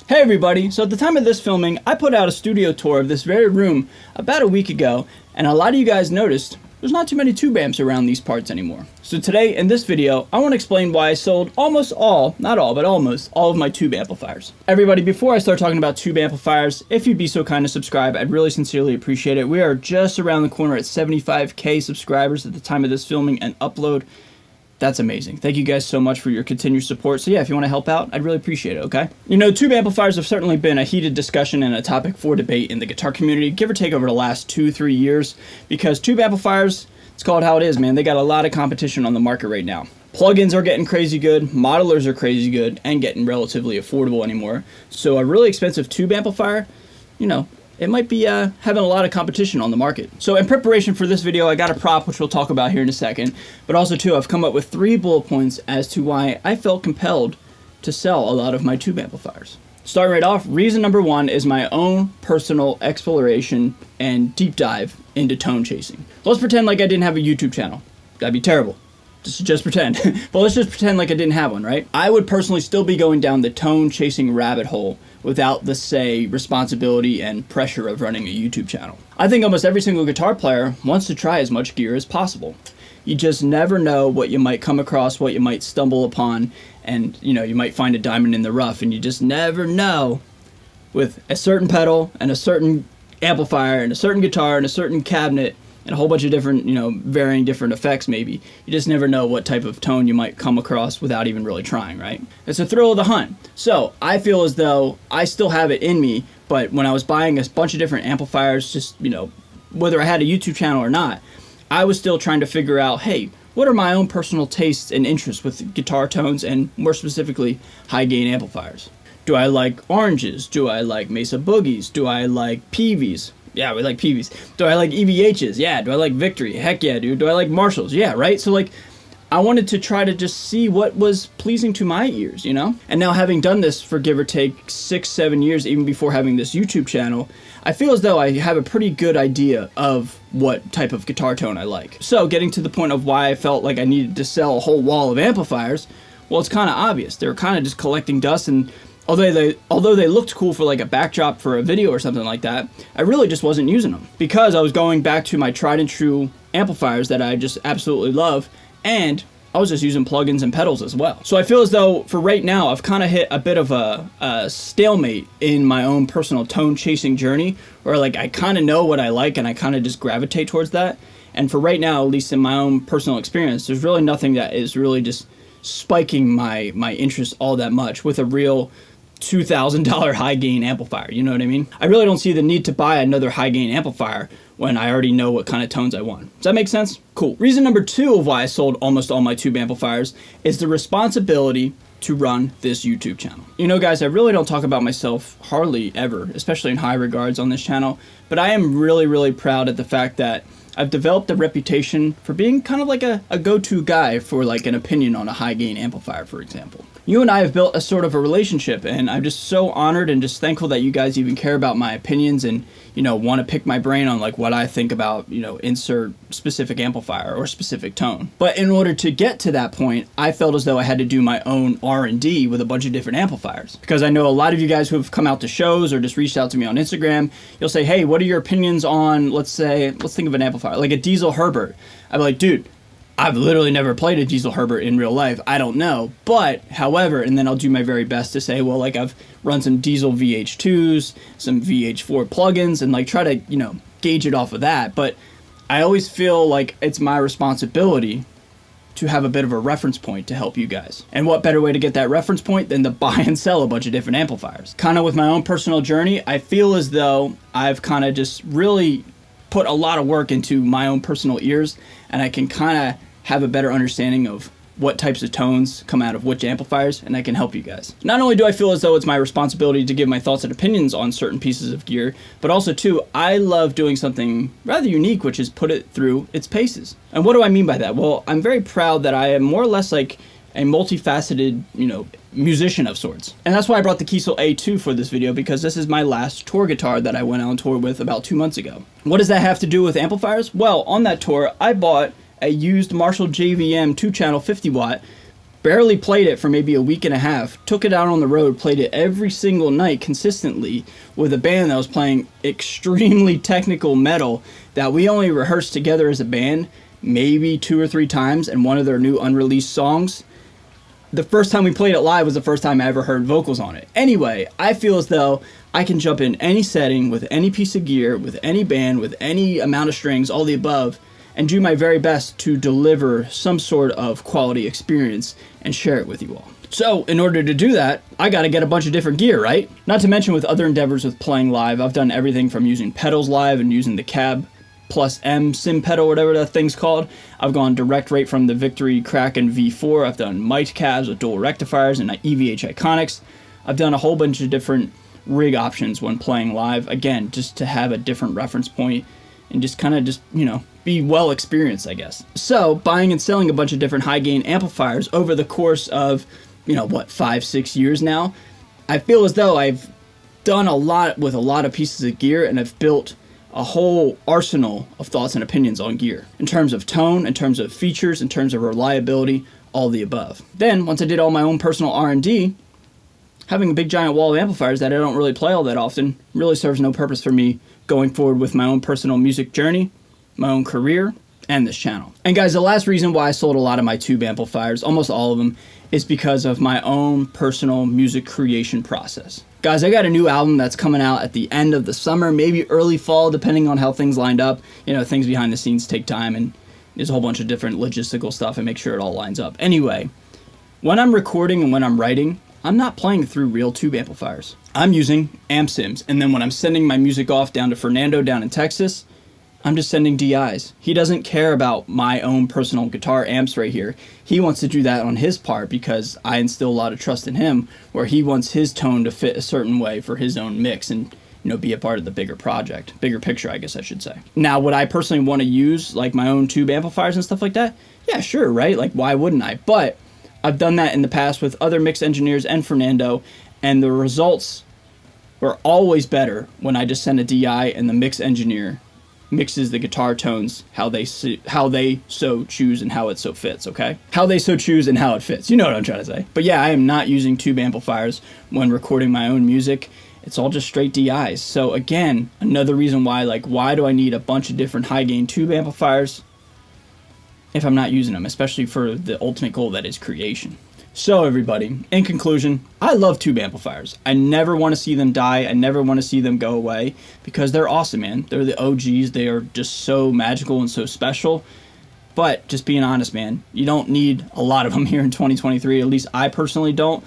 Hey everybody, so at the time of this filming, I put out a studio tour of this very room about a week ago, and a lot of you guys noticed there's not too many tube amps around these parts anymore. So today, in this video, I want to explain why I sold almost all, not all, but almost all of my tube amplifiers. Everybody, before I start talking about tube amplifiers, if you'd be so kind to subscribe, I'd really sincerely appreciate it. We are just around the corner at 75K subscribers at the time of this filming and upload. That's amazing. Thank you guys so much for your continued support. So yeah, if you want to help out, I'd really appreciate it, okay? You know, tube amplifiers have certainly been a heated discussion and a topic for debate in the guitar community, give or take over the last 2-3 years, because tube amplifiers, it's called how it is, man. They got a lot of competition on the market right now. Plugins are getting crazy good, modelers are crazy good, and getting relatively affordable anymore. So a really expensive tube amplifier, you know, it might be having a lot of competition on the market. So in preparation for this video, I got a prop, which we'll talk about here in a second. But also, too, I've come up with 3 bullet points as to why I felt compelled to sell a lot of my tube amplifiers. Starting right off, reason number 1 is my own personal exploration and deep dive into tone chasing. Let's pretend like I didn't have a YouTube channel. That'd be terrible. Just pretend. But let's just pretend like I didn't have one, right? I would personally still be going down the tone chasing rabbit hole without the, say, responsibility and pressure of running a YouTube channel. I think almost every single guitar player wants to try as much gear as possible. You just never know what you might come across, what you might stumble upon, and you know, you might find a diamond in the rough, and you just never know with a certain pedal and a certain amplifier and a certain guitar and a certain cabinet and a whole bunch of different, you know, varying different effects maybe. You just never know what type of tone you might come across without even really trying, right? It's a thrill of the hunt. So I feel as though I still have it in me, but when I was buying a bunch of different amplifiers, just, you know, whether I had a YouTube channel or not, I was still trying to figure out, hey, what are my own personal tastes and interests with guitar tones and more specifically high gain amplifiers? Do I like oranges? Do I like Mesa Boogies? Do I like PVs? Yeah, we like PVs. Do I like EVHs? Yeah. Do I like Victory? Heck yeah, dude. Do I like Marshalls? Yeah, right? So, like, I wanted to try to just see what was pleasing to my ears, you know? And now having done this for give or take 6-7 years, even before having this YouTube channel, I feel as though I have a pretty good idea of what type of guitar tone I like. So, getting to the point of why I felt like I needed to sell a whole wall of amplifiers, well, it's kind of obvious. They're kind of just collecting dust, and although they looked cool for like a backdrop for a video or something like that, I really just wasn't using them because I was going back to my tried and true amplifiers that I just absolutely love, and I was just using plugins and pedals as well. So I feel as though for right now, I've kind of hit a bit of a stalemate in my own personal tone chasing journey, where like I kind of know what I like and I kind of just gravitate towards that. And for right now, at least in my own personal experience, there's really nothing that is really just spiking my interest all that much with a real $2,000 high gain amplifier, you know what I mean? I really don't see the need to buy another high gain amplifier when I already know what kind of tones I want. Does that make sense? Cool. Reason number 2 of why I sold almost all my tube amplifiers is the responsibility to run this YouTube channel. You know, guys, I really don't talk about myself hardly ever, especially in high regards on this channel, but I am really proud at the fact that I've developed a reputation for being kind of like a go-to guy for like an opinion on a high gain amplifier, for example. You and I have built a sort of a relationship, and I'm just so honored and just thankful that you guys even care about my opinions and, you know, want to pick my brain on like what I think about, you know, insert specific amplifier or specific tone. But in order to get to that point, I felt as though I had to do my own R&D with a bunch of different amplifiers, because I know a lot of you guys who have come out to shows or just reached out to me on Instagram, you'll say, hey, what are your opinions on, let's think of an amplifier, like a Diesel Herbert. I'd be like, dude, I've literally never played a Diesel Herbert in real life. I don't know. But, however, and then I'll do my very best to say, well, like I've run some Diesel VH2s, some VH4 plugins, and like try to, you know, gauge it off of that. But I always feel like it's my responsibility to have a bit of a reference point to help you guys. And what better way to get that reference point than to buy and sell a bunch of different amplifiers? Kind of with my own personal journey, I feel as though I've kind of just really put a lot of work into my own personal ears, and I can kind of have a better understanding of what types of tones come out of which amplifiers, and I can help you guys. Not only do I feel as though it's my responsibility to give my thoughts and opinions on certain pieces of gear, but also too, I love doing something rather unique, which is put it through its paces. And what do I mean by that? Well, I'm very proud that I am more or less like a multifaceted, you know, musician of sorts. And that's why I brought the Kiesel A2 for this video, because this is my last tour guitar that I went on tour with about 2 months ago. What does that have to do with amplifiers? Well, on that tour, I bought a used Marshall JVM 2-channel 50 watt barely played it for maybe a week and a half, took it out on the road, played it every single night consistently with a band that was playing extremely technical metal that we only rehearsed together as a band maybe 2 or 3 times, and one of their new unreleased songs, the first time we played it live was the first time I ever heard vocals on it. Anyway, I feel as though I can jump in any setting with any piece of gear, with any band, with any amount of strings, all the above, and do my very best to deliver some sort of quality experience and share it with you all. So, in order to do that, I gotta get a bunch of different gear, right? Not to mention with other endeavors with playing live, I've done everything from using pedals live and using the Cab Plus M sim pedal, whatever that thing's called. I've gone direct right from the Victory Kraken V4. I've done mic cabs with dual rectifiers and EVH Iconics. I've done a whole bunch of different rig options when playing live, again, just to have a different reference point and just kind of be well experienced, I guess. So buying and selling a bunch of different high gain amplifiers over the course of 5-6 years now, I feel as though I've done a lot with a lot of pieces of gear, and I've built a whole arsenal of thoughts and opinions on gear in terms of tone, in terms of features, in terms of reliability, all the above. Then once I did all my own personal R&D, having a big giant wall of amplifiers that I don't really play all that often really serves no purpose for me going forward with my own personal music journey, my own career, and this channel. And guys, the last reason why I sold a lot of my tube amplifiers, almost all of them, is because of my own personal music creation process. Guys, I got a new album that's coming out at the end of the summer, maybe early fall, depending on how things lined up. Things behind the scenes take time, and there's a whole bunch of different logistical stuff and make sure it all lines up. Anyway, when I'm recording and when I'm writing, I'm not playing through real tube amplifiers. I'm using amp sims, and then when I'm sending my music off down to Fernando down in Texas, I'm just sending DIs. He doesn't care about my own personal guitar amps right here. He wants to do that on his part because I instill a lot of trust in him, where he wants his tone to fit a certain way for his own mix and be a part of the bigger project, bigger picture, I guess I should say. Now, would I personally want to use like my own tube amplifiers and stuff like that? Yeah, sure, right? Like, why wouldn't I? But I've done that in the past with other mix engineers and Fernando, and the results were always better when I just send a DI and the mix engineer mixes the guitar tones how they so choose and how it so fits, okay? How they so choose and how it fits. You know what I'm trying to say. But yeah, I am not using tube amplifiers when recording my own music. It's all just straight DIs. So again, another reason why, why do I need a bunch of different high gain tube amplifiers if I'm not using them, especially for the ultimate goal that is creation. So everybody, in conclusion, I love tube amplifiers. I never want to see them die. I never want to see them go away because they're awesome, man. They're the OGs. They are just so magical and so special. But just being honest, man, you don't need a lot of them here in 2023. At least I personally don't.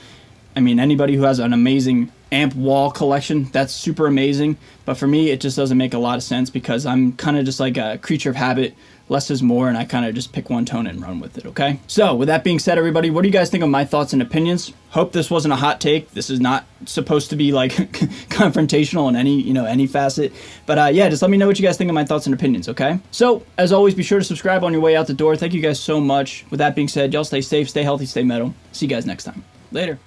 I mean, anybody who has an amazing amp wall collection, that's super amazing. But for me, it just doesn't make a lot of sense because I'm kind of just like a creature of habit. Less is more, and I kind of just pick one tone and run with it, okay? So, with that being said, everybody, what do you guys think of my thoughts and opinions? Hope this wasn't a hot take. This is not supposed to be, confrontational in any facet. But, yeah, just let me know what you guys think of my thoughts and opinions, okay? So, as always, be sure to subscribe on your way out the door. Thank you guys so much. With that being said, y'all stay safe, stay healthy, stay metal. See you guys next time. Later.